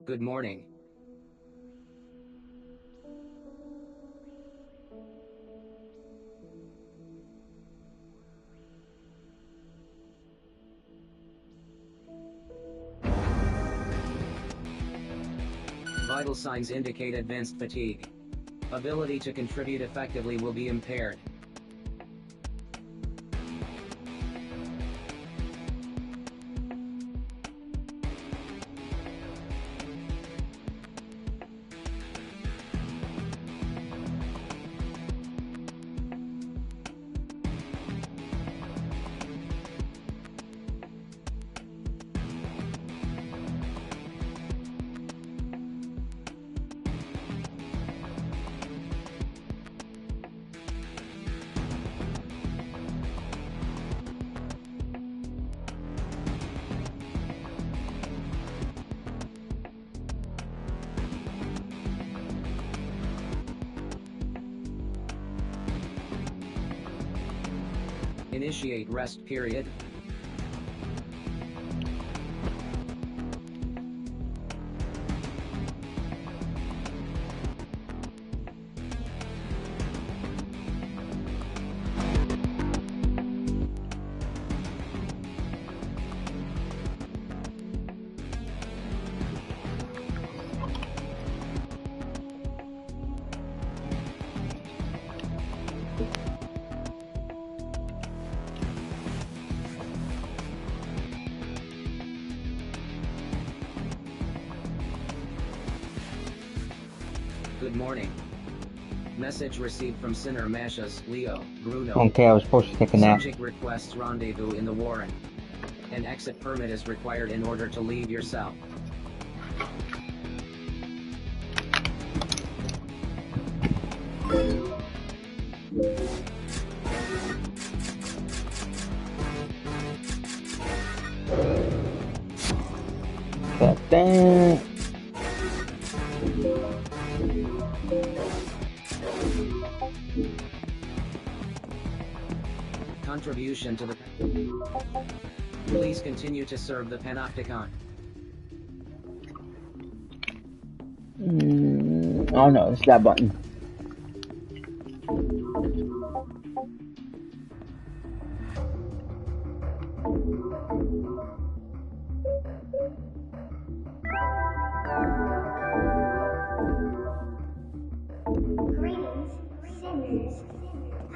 Good morning. Vital signs indicate advanced fatigue. Ability to contribute effectively will be impaired. Initiate rest period. Good morning. Message received from Sinner Mashas, Leo, Bruno. Okay, I was supposed to take a nap. Subject requests rendezvous in the Warren. An exit permit is required in order to leave your cell. God damn. Contribution to the... Please continue to serve the Panopticon. Oh no, it's that button. Greetings, sinners.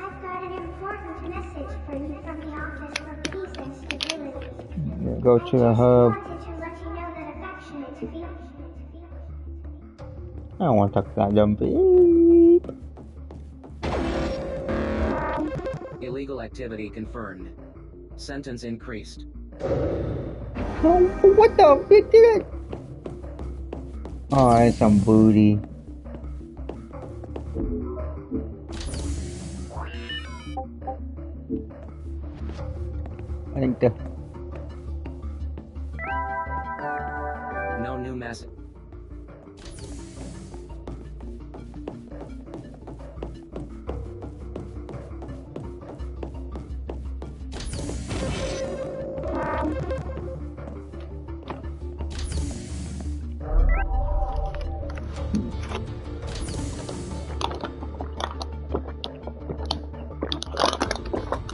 I've got an important message for you from the Office for Peace and Stability. Go to the hub. I just wanted to let you know that affectionate feelings. I don't want to talk to that dumb beep. Illegal activity confirmed. Sentence increased. Oh, what the fuck did it? Oh, that's some booty. I think the... No new message.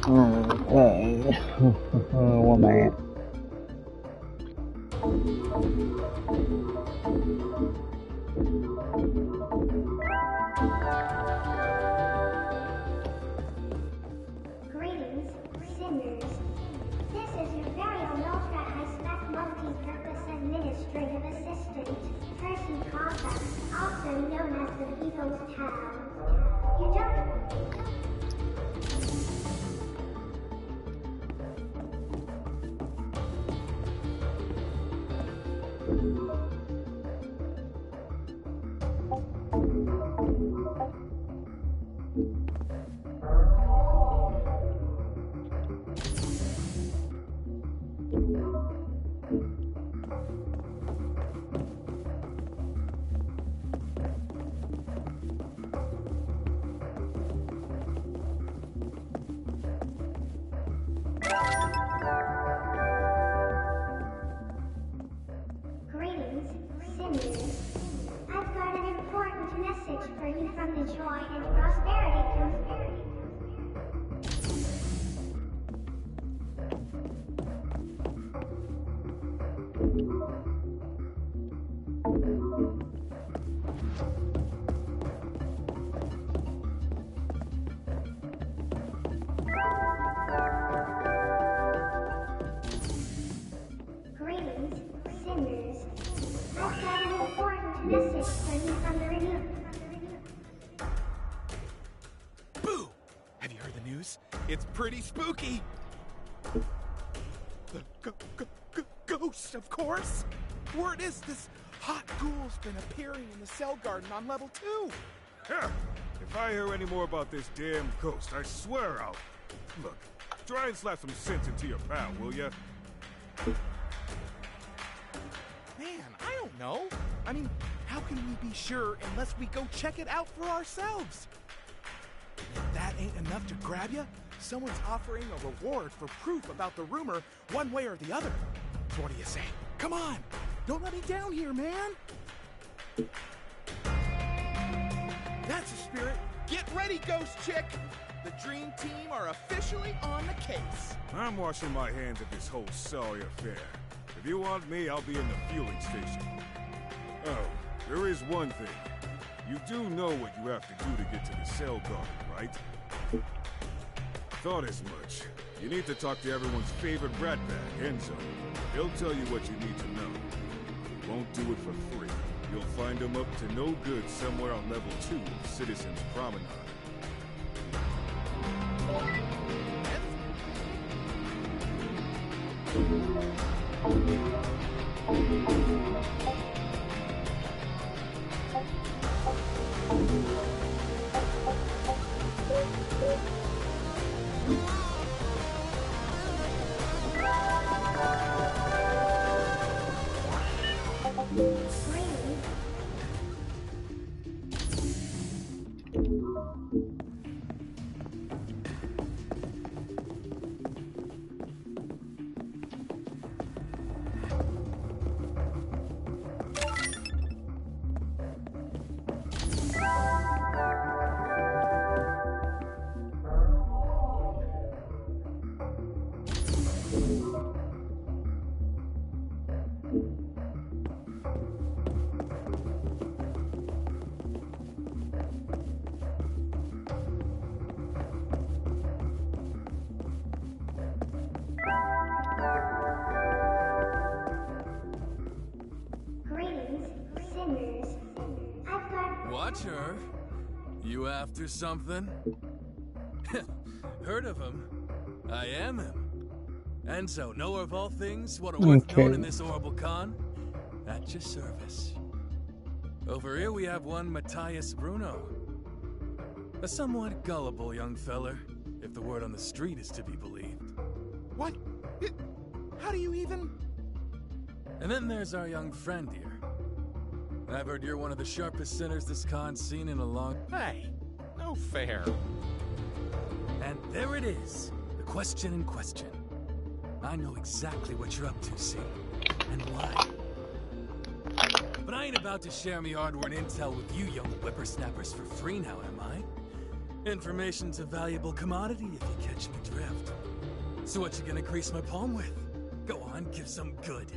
Okay. One minute. Greetings, sinners. This is your very own ultra-high-spec multi-purpose administrative assistant, Percy Costa, also known as the People's Town. You don't... for you from the joy and prosperity. Greetings, sinners. I've got an important message for you from the Renew. Boo! Have you heard the news? It's pretty spooky. The ghost, of course. Word is this hot ghoul's been appearing in the cell garden on level 2. Huh. If I hear any more about this damn ghost, I swear I'll... Look, try and slap some sense into your pal, will ya? Man, I don't know. I mean, how can we be sure unless we go check it out for ourselves? If that ain't enough to grab you, someone's offering a reward for proof about the rumor one way or the other. So what do you say? Come on! Don't let me down here, man! That's the spirit! Get ready, ghost chick! The dream team are officially on the case. I'm washing my hands of this whole sorry affair. If you want me, I'll be in the fueling station. Oh, there is one thing. You do know what you have to do to get to the cell garden, right? Thought as much. You need to talk to everyone's favorite rat bag, Enzo. He'll tell you what you need to know. He won't do it for free. You'll find him up to no good somewhere on level 2 of Citizens Promenade. Greetings, sinners. I've got... Watch her. You after something? Heard of him? I am him. Enzo, knower of all things, what are worth knowing in this horrible con? At your service. Over here we have one Matthias Bruno. A somewhat gullible young feller, if the word on the street is to be believed. What? How do you even... And then there's our young friend here. I've heard you're one of the sharpest sinners this con's seen in a long... Hey, no fair. And there it is, the question in question. I know exactly what you're up to, see, and why. But I ain't about to share me hard-won intel with you young whippersnappers for free now, am I? Information's a valuable commodity if you catch me drift. So what you gonna crease my palm with? Go on, give some good.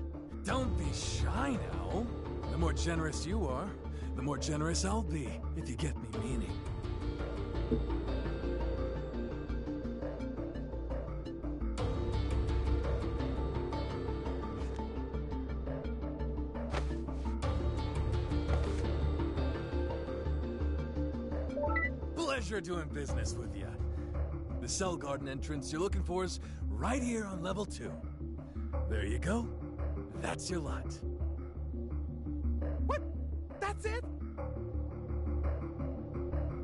Don't be shy now. The more generous you are, the more generous I'll be, if you get me meaning. Pleasure doing business with you. The cell garden entrance you're looking for is right here on level 2. There you go. That's your lot. What? That's it?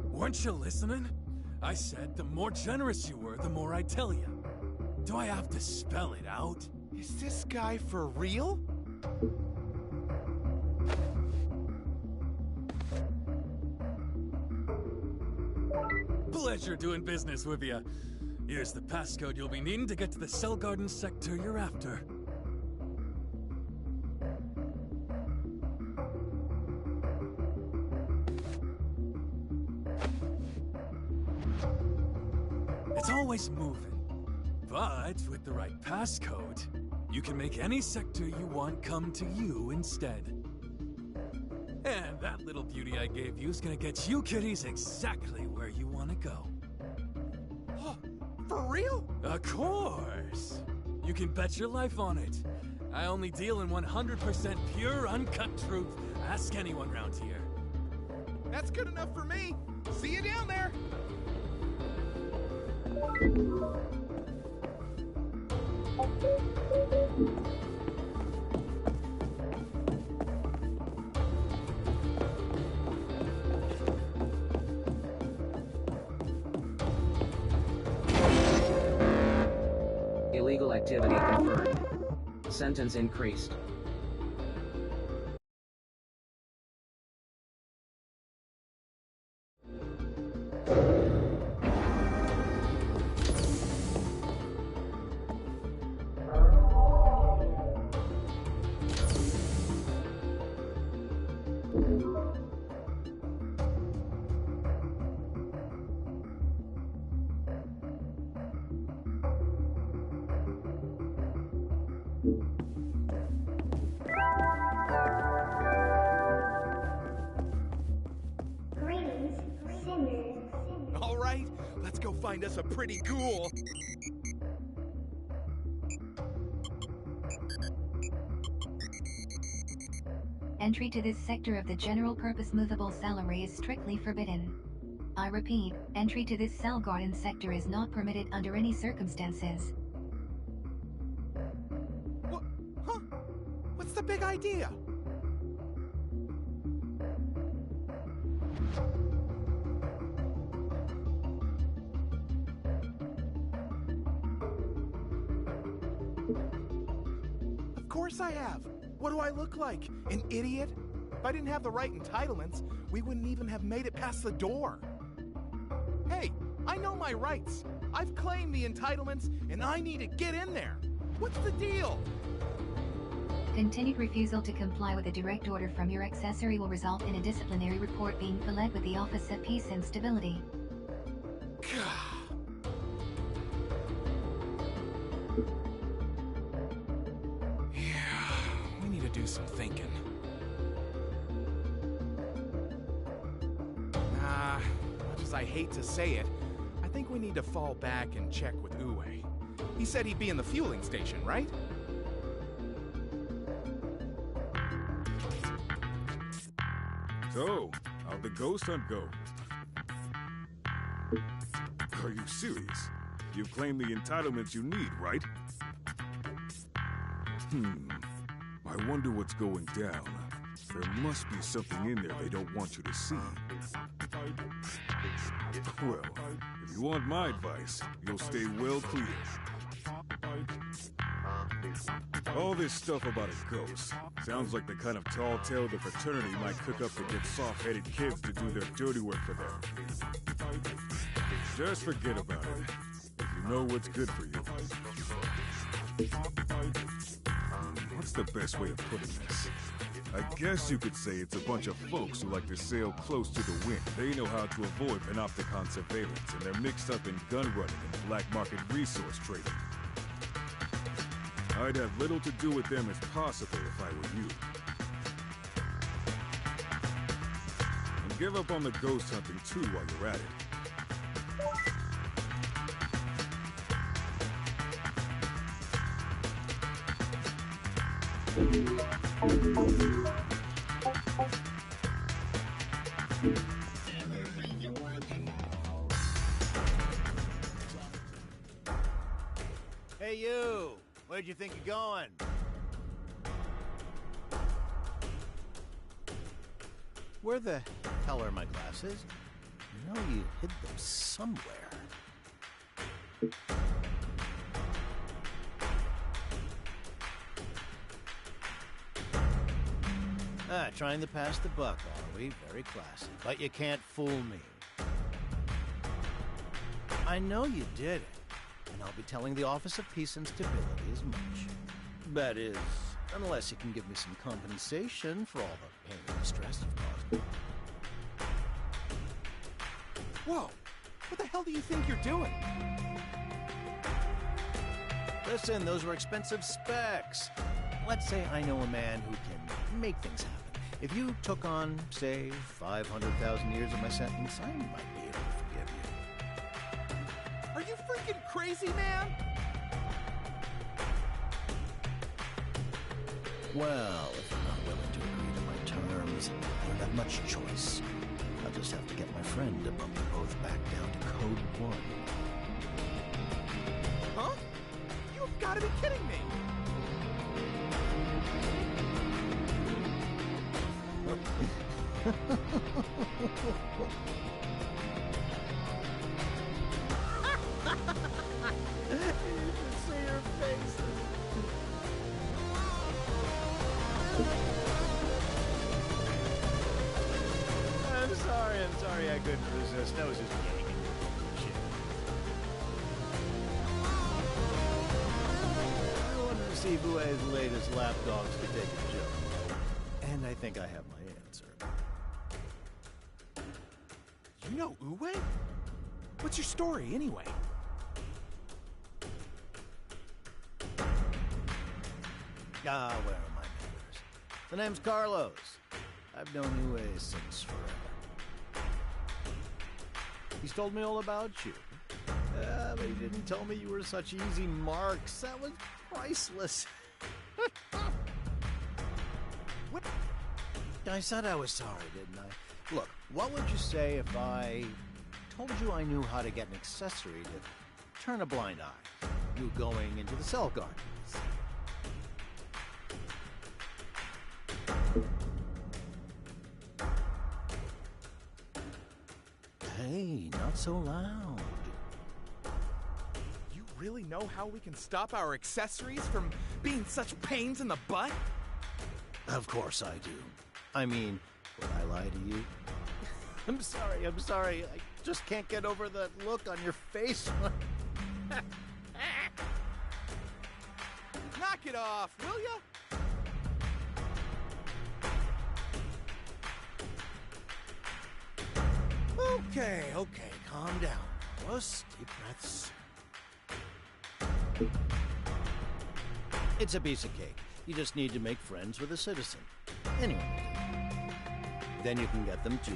Weren't you listening? I said the more generous you were, the more I'd tell you. Do I have to spell it out? Is this guy for real? Pleasure doing business with you. Here's the passcode you'll be needing to get to the cell garden sector you're after. always moving. But with the right passcode, you can make any sector you want come to you instead. And that little beauty I gave you is gonna get you kiddies exactly where you want to go. Oh, for real? Of course! You can bet your life on it. I only deal in 100% pure, uncut truth. Ask anyone around here. That's good enough for me. See you down there. Illegal activity confirmed. Sentence increased. Greetings, sinners. All right, let's go find us a pretty ghoul. Entry to this sector of the general-purpose movable cell array is strictly forbidden. I repeat, entry to this cell garden sector is not permitted under any circumstances. What? Huh? What's the big idea? Of course I have. What do I look like? An idiot? If I didn't have the right entitlements, we wouldn't even have made it past the door. Hey, I know my rights. I've claimed the entitlements, and I need to get in there. What's the deal? Continued refusal to comply with a direct order from your accessory will result in a disciplinary report being filed with the Office of Peace and Stability. We need to do some thinking. Much as I hate to say it, I think we need to fall back and check with Uwe. He said he'd be in the fueling station, right? So, how'd the ghost hunt go? Are you serious? You've claimed the entitlements you need, right? I wonder what's going down. There must be something in there they don't want you to see. Well, if you want my advice, you'll stay well clear. All this stuff about a ghost sounds like the kind of tall tale the fraternity might cook up to get soft-headed kids to do their dirty work for them. Just forget about it, if you know what's good for you. What's the best way of putting this? I guess you could say it's a bunch of folks who like to sail close to the wind. They know how to avoid panopticon surveillance, and they're mixed up in gun running and black market resource trading. I'd have little to do with them as possible if I were you. And give up on the ghost hunting too while you're at it. Hey, you! Where'd you think you're going? Where the hell are my glasses? You know you hid them somewhere. Trying to pass the buck, are we? Very classy. But you can't fool me. I know you did it, and I'll be telling the Office of Peace and Stability as much. That is, unless you can give me some compensation for all the pain and distress you've caused. Whoa! What the hell do you think you're doing? Listen, those were expensive specs. Let's say I know a man who can make things happen. If you took on, say, 500,000 years of my sentence, I might be able to forgive you. Are you freaking crazy, man? Well, if you're not willing to agree to my terms, I don't have much choice. I'll just have to get my friend to bump you both back down to Code 1. Huh? You've got to be kidding me! You should see your face. I'm sorry I couldn't resist. I was just getting into shit. I wanted to see if Ue's latest lapdogs could take a joke. And I think I have my answer. You know Uwe? What's your story, anyway? Ah, where are my manners? The name's Carlos. I've known Uwe since forever. He's told me all about you. But he didn't tell me you were such easy marks. That was priceless. What? I said I was sorry, didn't I? Look, what would you say if I told you I knew how to get an accessory to turn a blind eye? You going into the cell gardens. Hey, not so loud. You really know how we can stop our accessories from being such pains in the butt? Of course I do. I mean, would I lie to you? I'm sorry. I just can't get over that look on your face. Knock it off, will ya? Okay, calm down. Just deep breaths. It's a piece of cake. You just need to make friends with a citizen. Anyone will do. Then you can get them to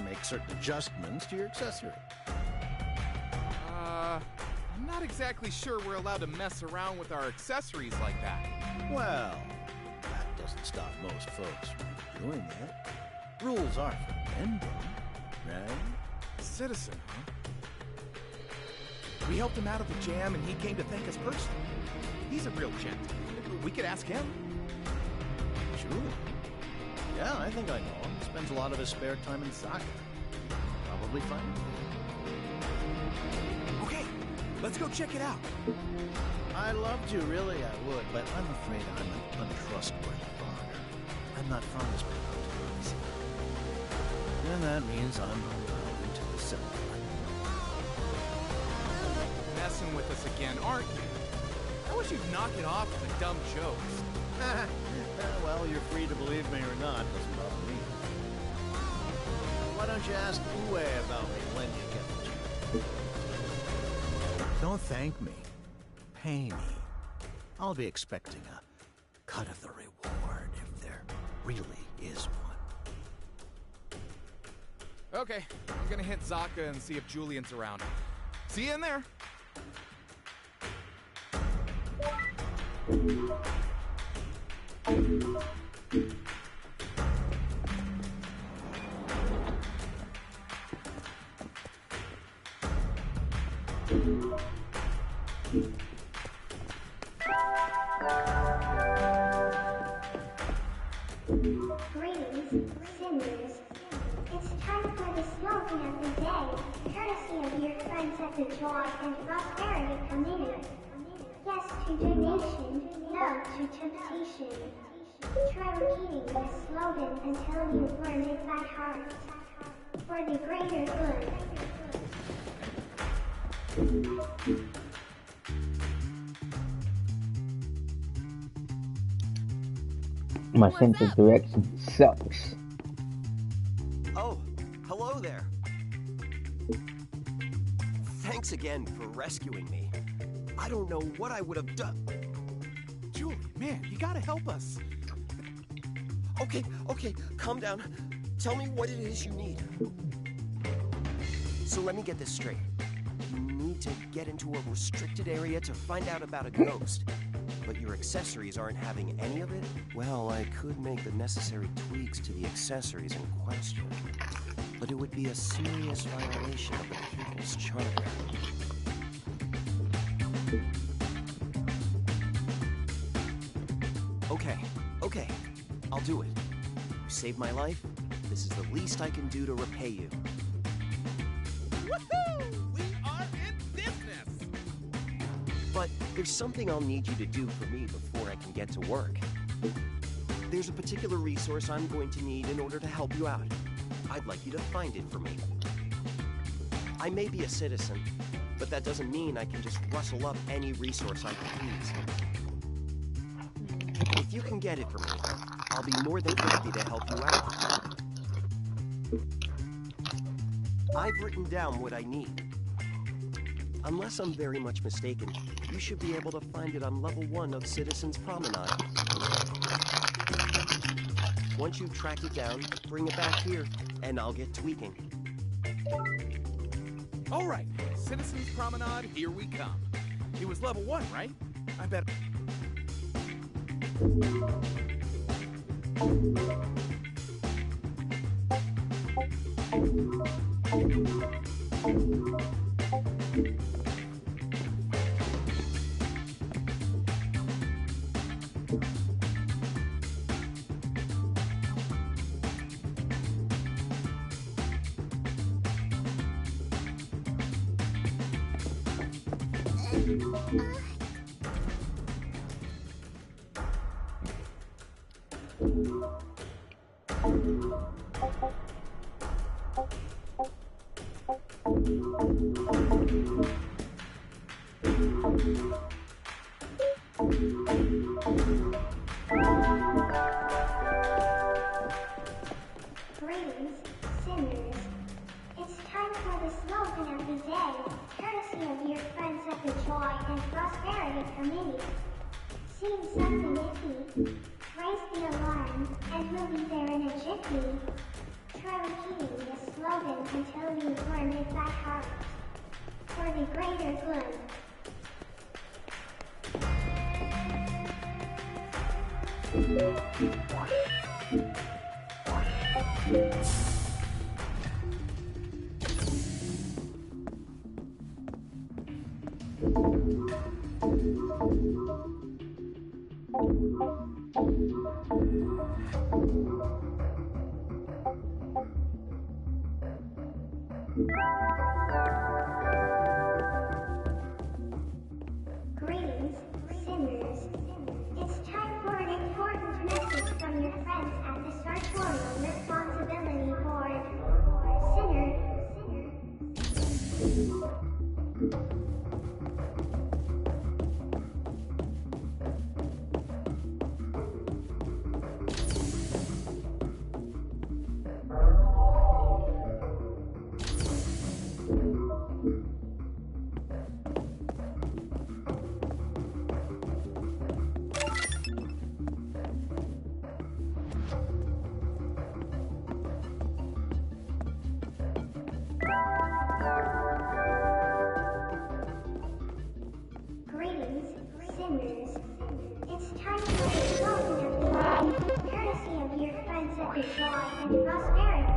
make certain adjustments to your accessory. I'm not exactly sure we're allowed to mess around with our accessories like that. Well, that doesn't stop most folks from doing it. Rules are for bending, right? Citizen, huh? We helped him out of the jam and he came to thank us personally. He's a real gent. We could ask him. Sure. Yeah, I think I know him. Spends a lot of his spare time in soccer. Probably fine. Okay, let's go check it out. I'd love to, really I would, but I'm afraid I'm an untrustworthy father. I'm not from this part of the and that means I'm allowed into the cell. Messing with us again, aren't you? I wish you'd knock it off with the dumb jokes. Well, you're free to believe me or not. Doesn't bother me. Why don't you ask Uwe about me when you get the chance? Don't thank me. Pay me. I'll be expecting a cut of the reward if there really is one. Okay, I'm gonna hit Zaka and see if Julian's around. See you in there. Greetings, Cinders. It's time for the smoking of the day, courtesy of your friends at the Joy and Prosperity Committee. Yes to donation, no to temptation. Try repeating this slogan until you learn it by heart. For the greater good. My sense of direction sucks. Oh, hello there. Thanks again for rescuing me. I don't know what I would have done. Julie, man, you gotta help us. Okay, calm down. Tell me what it is you need. So let me get this straight. You need to get into a restricted area to find out about a ghost. But your accessories aren't having any of it? Well, I could make the necessary tweaks to the accessories in question. But it would be a serious violation of the People's Charter. Okay. I'll do it. You saved my life. This is the least I can do to repay you. Woohoo! We are in business! But there's something I'll need you to do for me before I can get to work. There's a particular resource I'm going to need in order to help you out. I'd like you to find it for me. I may be a citizen, but that doesn't mean I can just rustle up any resource I please. If you can get it for me, I'll be more than happy to help you out. I've written down what I need. Unless I'm very much mistaken, you should be able to find it on level 1 of Citizens Promenade. Once you've tracked it down, bring it back here, and I'll get tweaking. All right, Citizens Promenade, here we come. It was level 1, right? I bet... Greetings, sinners. It's time for the slogan of the day, courtesy of your friends at the Joy and Prosperity Committee. Seeing something iffy? Raise the alarm, and we'll be there in a jiffy. Try repeating the slogan until you learn it by heart. For the greater good. Greetings, sinners. It's time for an important message from your friends at the Sartorial Responsibility Board. Greetings, sinners. It's time for the slogan of the day, courtesy of your friends at the Joy and Prosperity.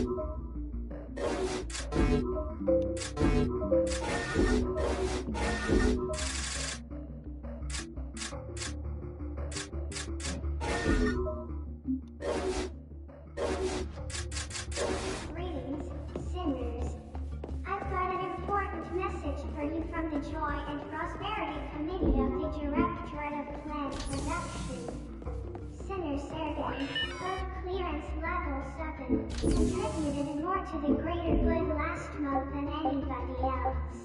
Greetings, sinners. I've got an important message for you from the Joy and Prosperity Committee of the Directorate of Plant Production. Sinner Sergei, code clearance level 7, contributed more to the greater good last month than anybody else.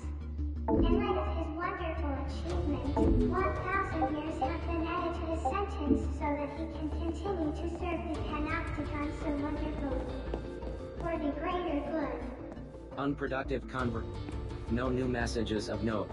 In light of his wonderful achievement, 1,000 years have been added to his sentence so that he can continue to serve the Panopticon so wonderfully. For the greater good. Unproductive convert. No new messages of note.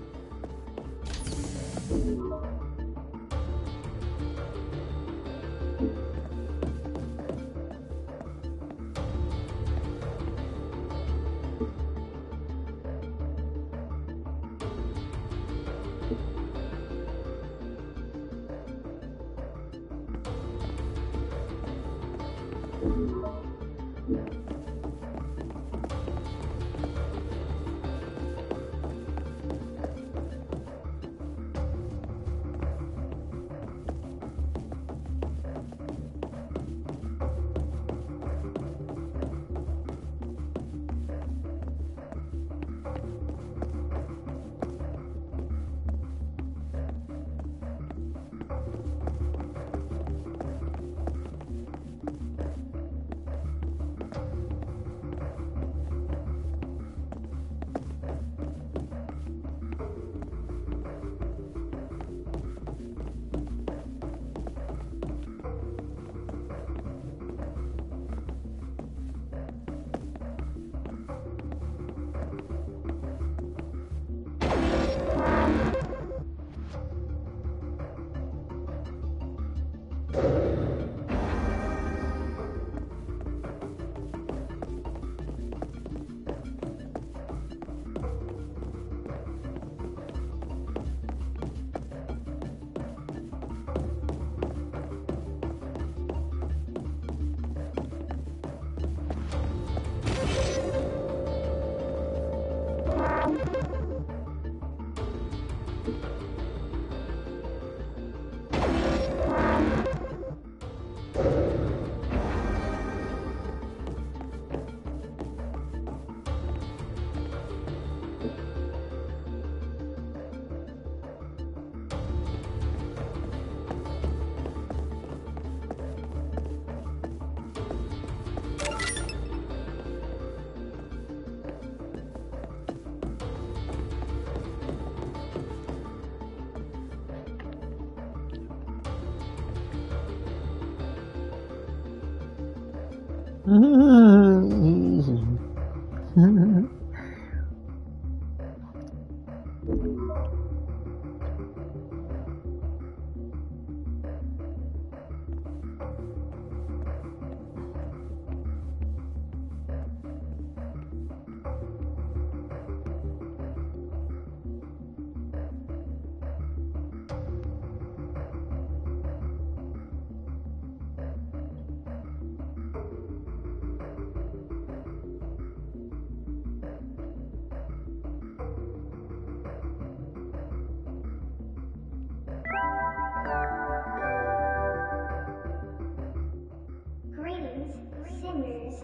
Greetings, sinners.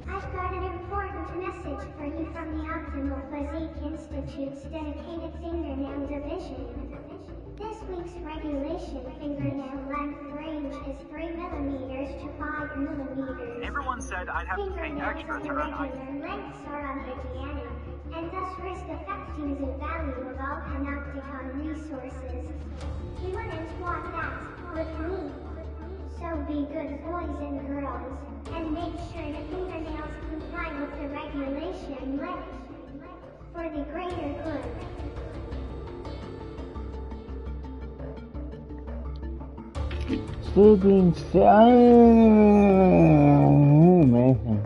I've got an important message for you from the Optimal Physique Institute's dedicated fingernail division. This week's regulation fingernail length range is 3 millimeters to 5 millimeters. Everyone said I'd have to pay extra to earn Fingernails lengths are unhygienic, and thus risk affecting the value of all Panopticon resources. We wouldn't want that with me. So be good boys and girls, and make sure your fingernails comply with the regulation length. For the greater good. Sleeping oh man.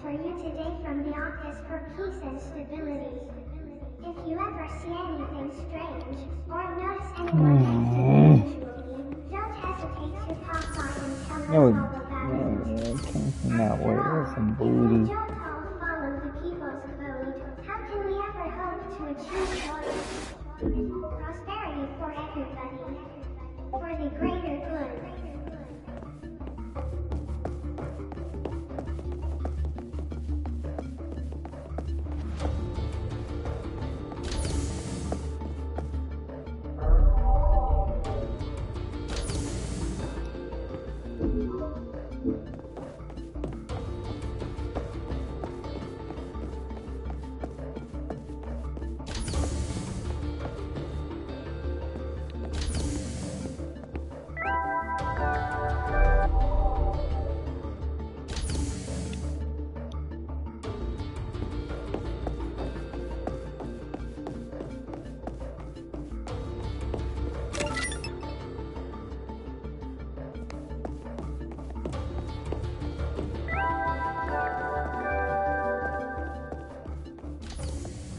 for you today from the Office for Peace and Stability. If you ever see anything strange, or notice anyone acting unusually, don't hesitate to pop by and tell us No, all about it. it came from that way. There's some If we booty. don't all follow the people's code, how can we ever hope to achieve prosperity for everybody? For the greater good.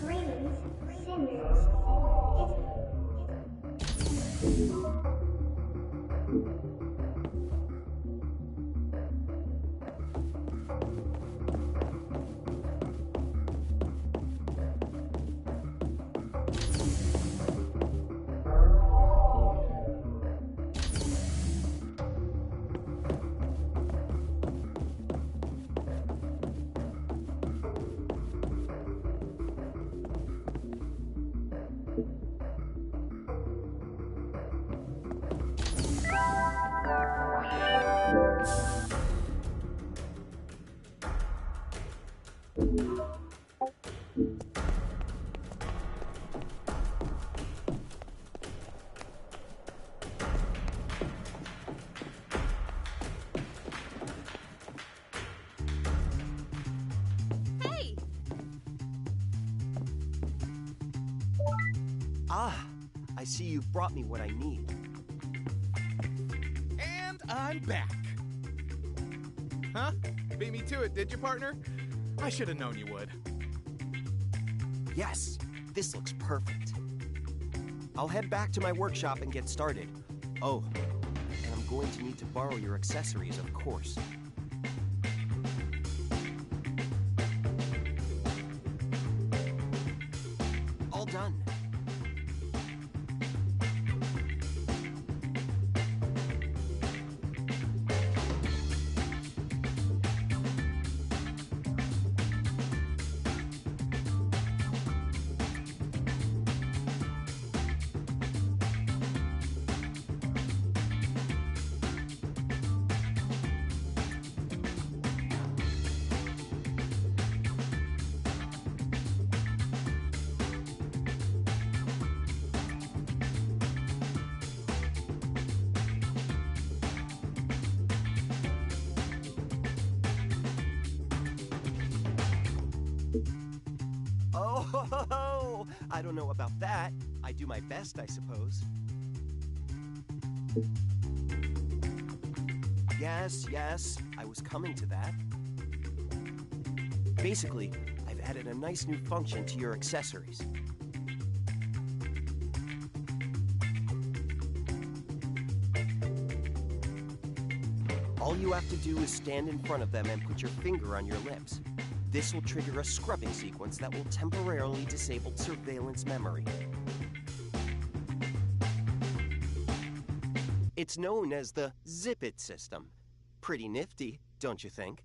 Greetings, sinners. Hey! Ah, I see you've brought me what I need. And I'm back. Huh? Beat me to it, did you, partner? I should have known you would. Yes, this looks perfect. I'll head back to my workshop and get started. Oh, and I'm going to need to borrow your accessories, of course. All done. Oh, I don't know about that. I do my best, I suppose. Yes, I was coming to that. Basically, I've added a nice new function to your accessories. All you have to do is stand in front of them and put your finger on your lips. This will trigger a scrubbing sequence that will temporarily disable surveillance memory. It's known as the Zip It system. Pretty nifty, don't you think?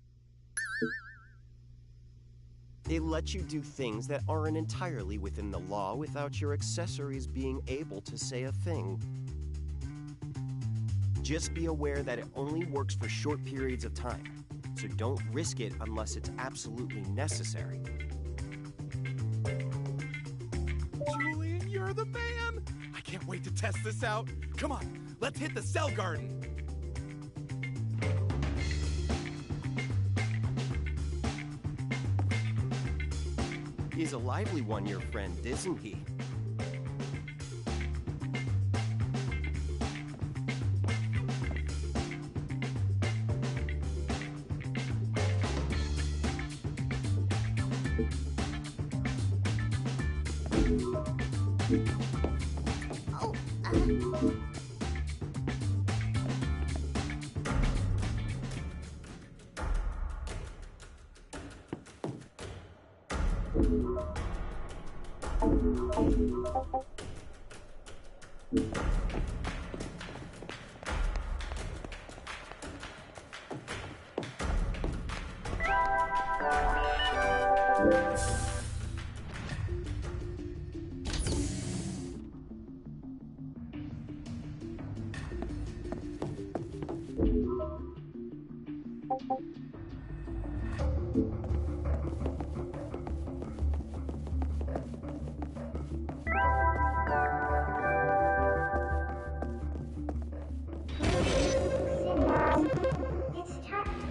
It lets you do things that aren't entirely within the law without your accessories being able to say a thing. Just be aware that it only works for short periods of time, so don't risk it unless it's absolutely necessary. Julian, you're the man! I can't wait to test this out. Come on, let's hit the cell garden. He's a lively one, your friend, isn't he? It's time.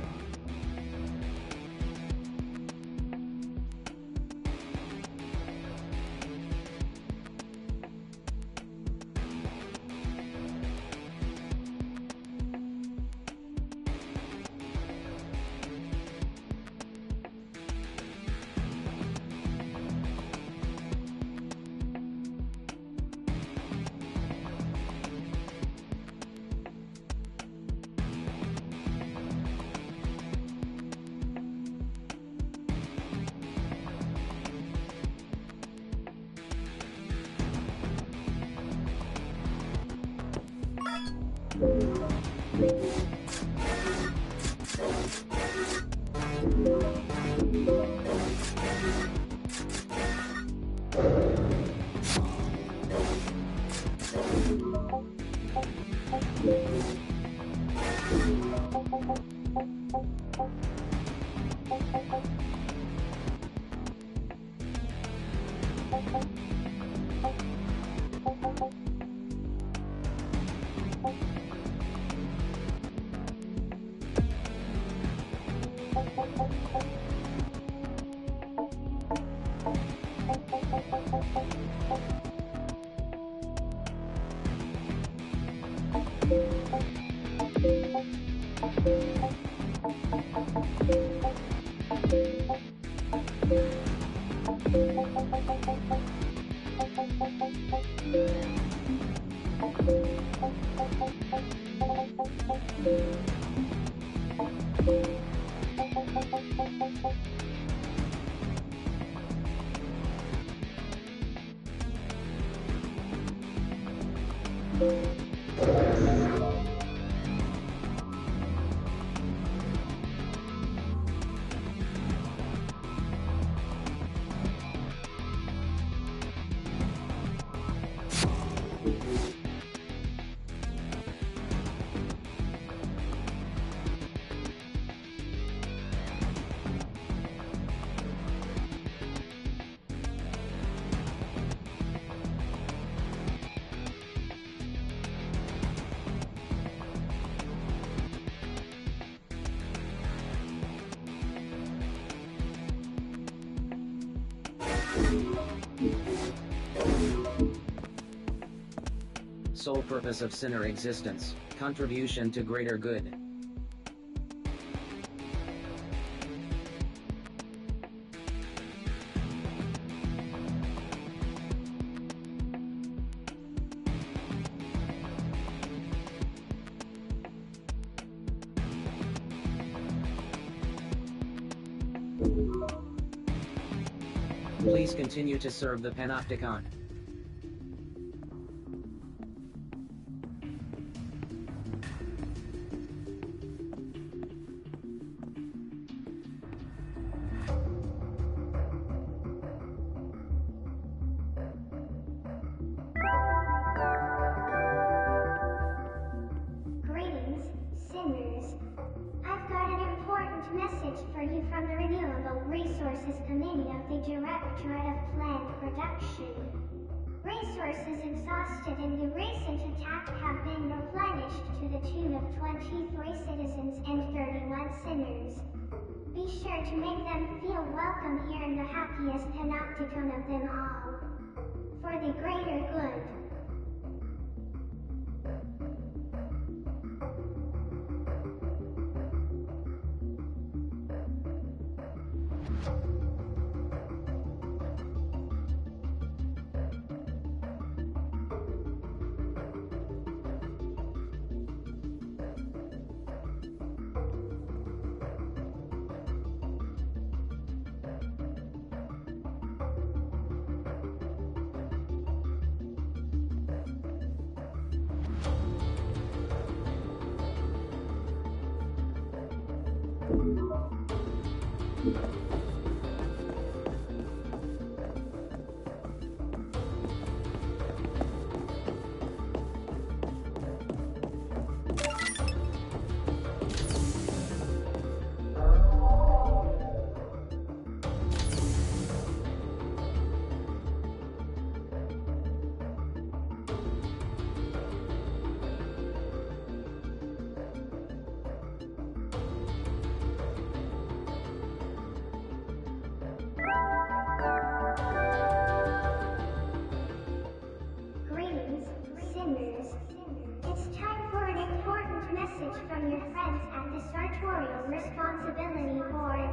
Sole purpose of sinner existence, contribution to greater good. Please continue to serve the Panopticon. Greetings, sinners. I've got an important message for you from the Renewable Resources Committee of the Directorate of Plant Production. Resources exhausted in the recent attack have been replenished to the tune of 23 citizens and 31 sinners. Be sure to make them feel welcome here in the happiest panopticon of them all. For the greater good. Greetings, sinners. It's time for an important message from your friends at the Sartorial Responsibility Board.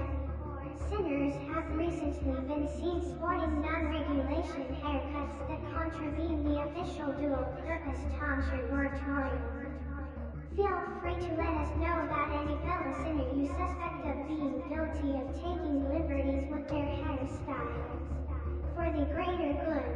Sinners have recently been seen sporting non-regulation haircuts that contravene the official dual-purpose tonsure moratorium. Feel free to let us know about any fellow sinner you suspect of being guilty of taking liberties with their hairstyle. For the greater good.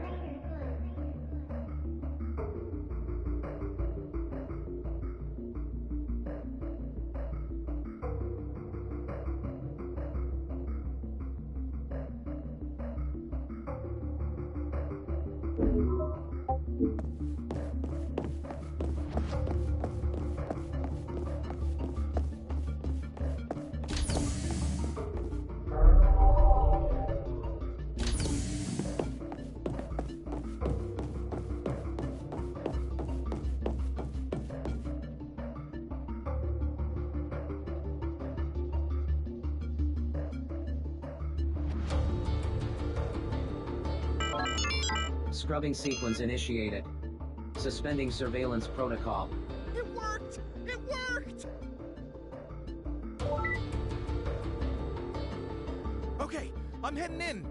Scrubbing sequence initiated. Suspending surveillance protocol. It worked! It worked! Okay, I'm heading in.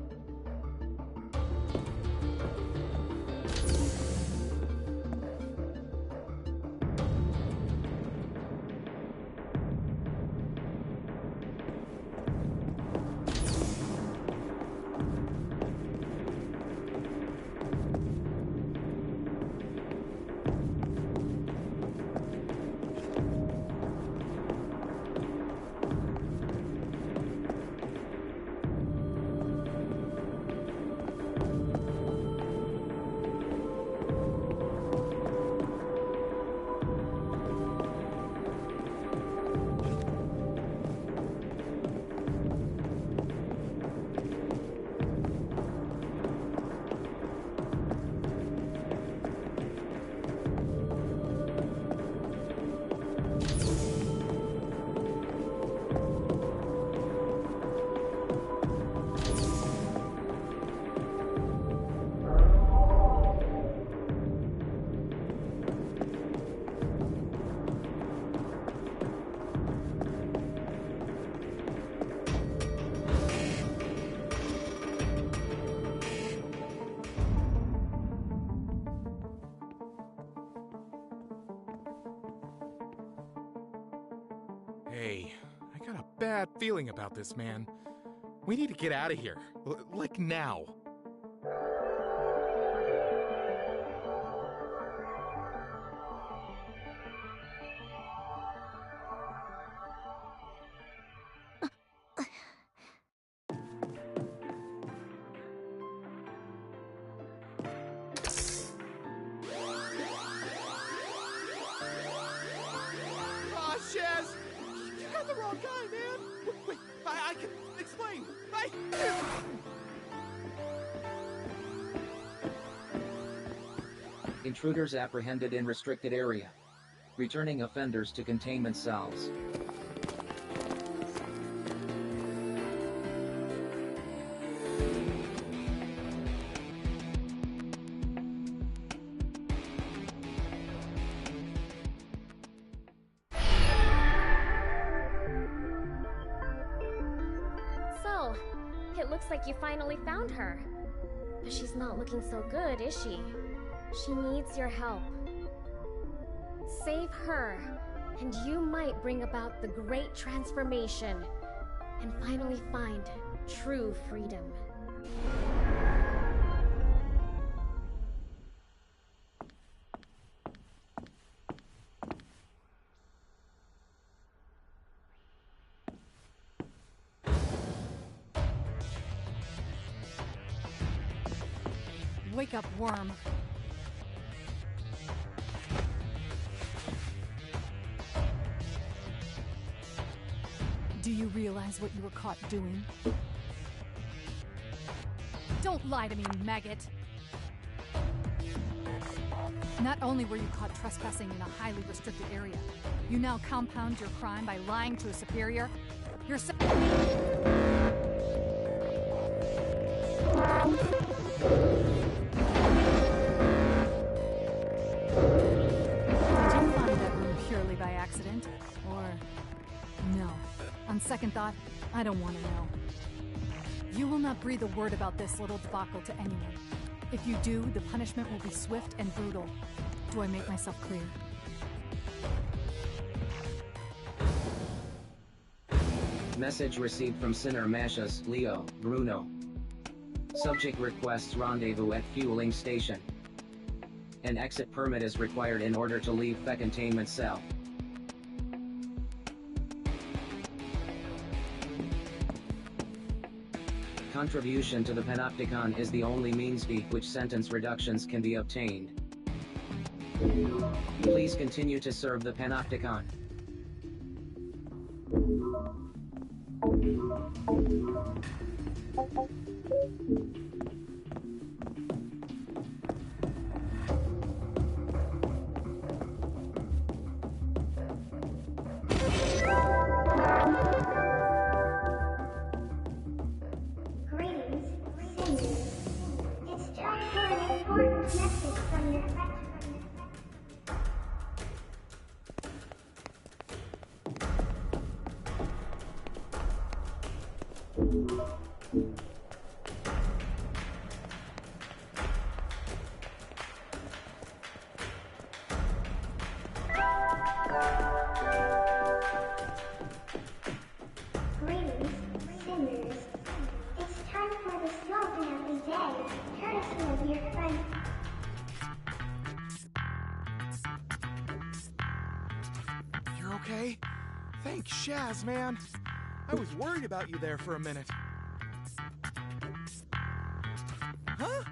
Hey, I got a bad feeling about this, man. We need to get out of here. Like now. Aw, Shaz! You got the wrong guy, man! Wait, I can explain! Intruders apprehended in restricted area. Returning offenders to containment cells. So, it looks like you finally found her. But she's not looking so good, is she? She needs your help. Save her, and you might bring about the great transformation and finally find true freedom. Wake up, worm. Do you realize what you were caught doing? Don't lie to me, maggot! Not only were you caught trespassing in a highly restricted area, you now compound your crime by lying to a superior. You're so— Did you find that room purely by accident? Or— no. On second thought, I don't want to know. You will not breathe a word about this little debacle to anyone. If you do, the punishment will be swift and brutal. Do I make myself clear? Message received from Sinner Mashas, Leo, Bruno. Subject requests rendezvous at fueling station. An exit permit is required in order to leave the containment cell. Contribution to the Panopticon is the only means by which sentence reductions can be obtained. Please continue to serve the Panopticon. Greetings, seniors. It's time for an important message from your friend. Greetings, seniors. It's time for the slogan of the day, courtesy of your friend. You're okay? Thanks, Shaz, man. I was worried about you there for a minute. Huh?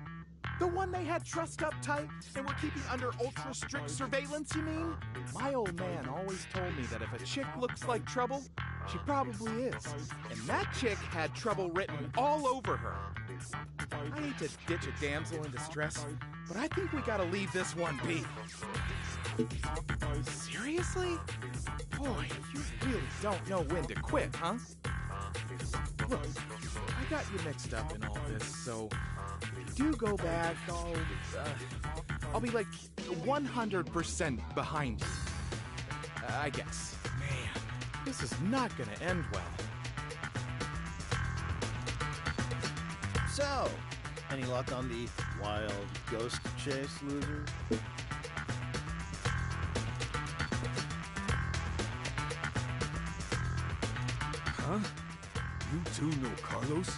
The one they had trussed up tight and were keeping under ultra-strict surveillance, you mean? My old man always told me that if a chick looks like trouble, she probably is. And that chick had trouble written all over her. I hate to ditch a damsel in distress, but I think we gotta leave this one be. Seriously? Boy, you really don't know when to quit, huh? Look, I got you mixed up in all this, so if you do go back, I'll be like 100% behind you. I guess. Man, this is not gonna end well. So, any luck on the wild ghost chase, loser? Huh? You two know Carlos?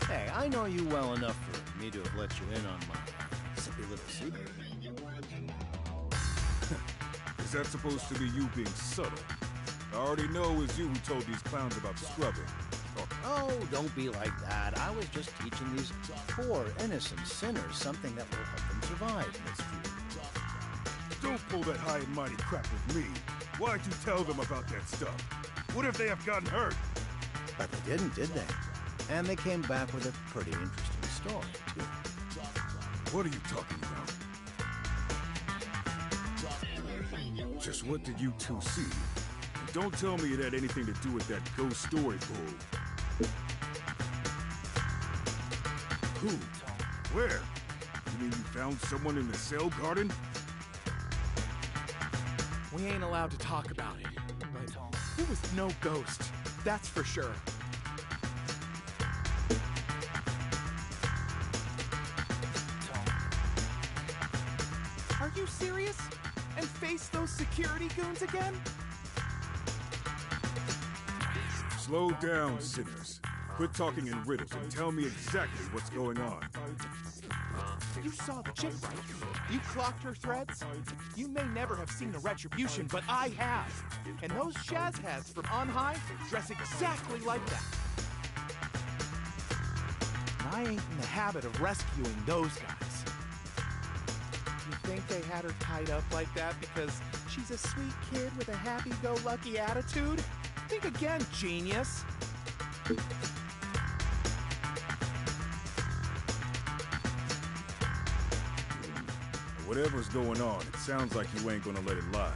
Hey, I know you well enough for me to have let you in on my sippy little secret. Is that supposed to be you being subtle? I already know it was you who told these clowns about scrubbing. Oh, don't be like that. I was just teaching these poor, innocent sinners something that will help them survive in this field. Don't pull that high and mighty crap with me. Why'd you tell them about that stuff? What if they have gotten hurt? But they didn't, did they? And they came back with a pretty interesting story, too. What are you talking about? Just what did you two see? And don't tell me it had anything to do with that ghost story bull. Who? Where? You mean you found someone in the cell garden? We ain't allowed to talk about it, but it was no ghost, that's for sure. Are you serious? And face those security goons again? Slow down, sinners. Quit talking in riddles and tell me exactly what's going on. You saw the chick, right? You clocked her threads? You may never have seen a retribution, but I have. And those Shaz heads from on high dress exactly like that. I ain't in the habit of rescuing those guys. You think they had her tied up like that because she's a sweet kid with a happy-go-lucky attitude? Think again, genius. Whatever's going on, it sounds like you ain't gonna let it lie.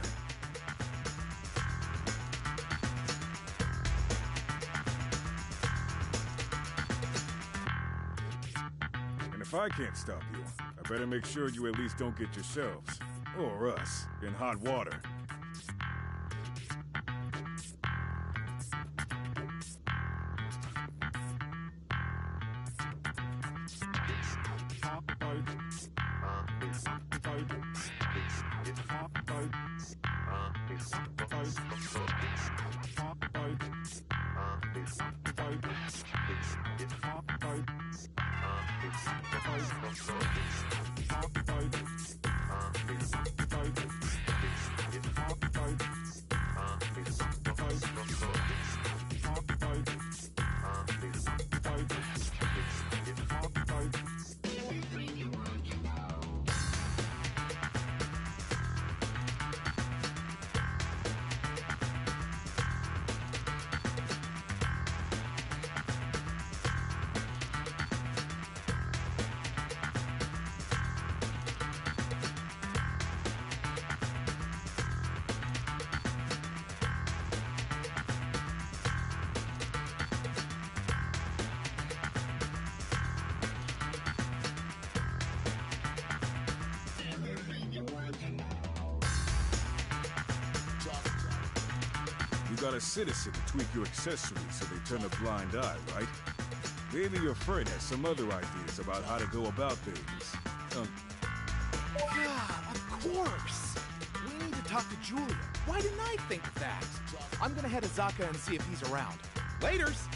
And if I can't stop you, I better make sure you at least don't get yourselves, or us, in hot water. You got a citizen to tweak your accessories so they turn a blind eye, right? Maybe your friend has some other ideas about how to go about things. Yeah, of course. We need to talk to Julia. Why didn't I think of that? I'm gonna head to Zaka and see if he's around. Laters!